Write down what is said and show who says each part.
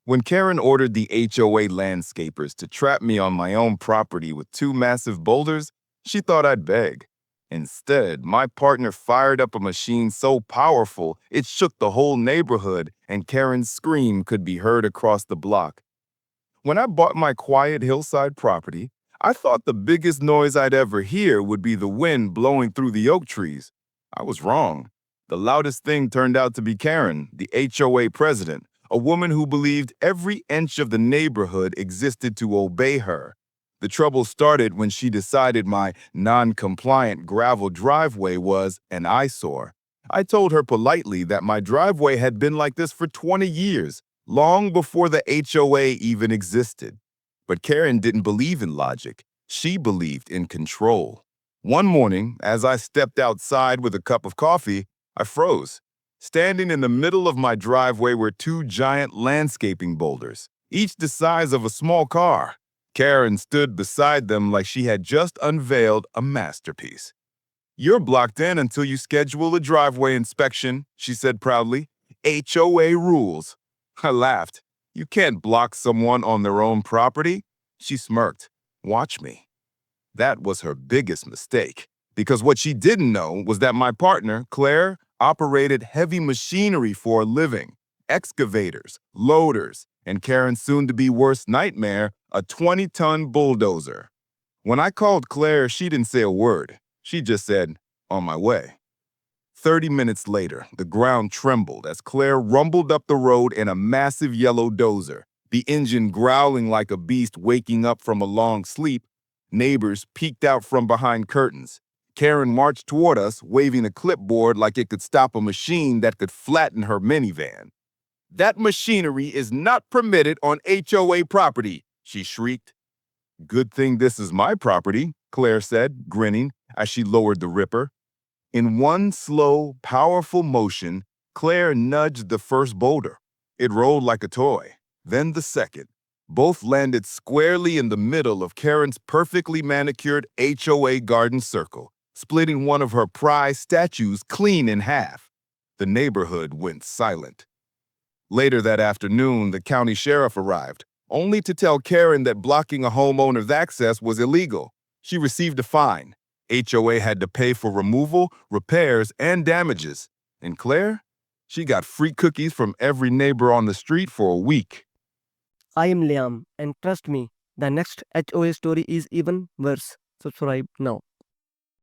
Speaker 1: When Karen ordered the HOA landscapers to trap me on my own property with two massive boulders, she thought I'd beg. Instead, my partner fired up a machine so powerful it shook the whole neighborhood, and Karen's scream could be heard across the block. When I bought my quiet hillside property, I thought the biggest noise I'd ever hear would be the wind blowing through the oak trees. I was wrong. The loudest thing turned out to be Karen, the HOA president, a woman who believed every inch of the neighborhood existed to obey her. The trouble started when she decided my non-compliant gravel driveway was an eyesore. I told her politely that my driveway had been like this for 20 years, long before the HOA even existed. But Karen didn't believe in logic. She believed in control. One morning, as I stepped outside with a cup of coffee, I froze. Standing in the middle of my driveway were two giant landscaping boulders, each the size of a small car. Karen stood beside them like she had just unveiled a masterpiece. "You're blocked in until you schedule a driveway inspection," she said proudly. "HOA rules." I laughed. "You can't block someone on their own property." She smirked. "Watch me." That was her biggest mistake, because what she didn't know was that my partner, Claire, operated heavy machinery for a living: excavators, loaders, and Karen's soon-to-be worst nightmare, a 20-ton bulldozer. When I called Claire, she didn't say a word. She just said, "On my way." 30 minutes later, the ground trembled as Claire rumbled up the road in a massive yellow dozer, the engine growling like a beast waking up from a long sleep. Neighbors peeked out from behind curtains. Karen marched toward us, waving a clipboard like it could stop a machine that could flatten her minivan. "That machinery is not permitted on HOA property," she shrieked. "Good thing this is my property," Claire said, grinning as she lowered the ripper. In one slow, powerful motion, Claire nudged the first boulder. It rolled like a toy. Then the second. Both landed squarely in the middle of Karen's perfectly manicured HOA garden circle, splitting one of her prized statues clean in half. The neighborhood went silent. Later that afternoon, the county sheriff arrived, only to tell Karen that blocking a homeowner's access was illegal. She received a fine. HOA had to pay for removal, repairs, and damages. And Claire? She got free cookies from every neighbor on the street for a week.
Speaker 2: I am Liam, and trust me, the next HOA story is even worse. Subscribe now.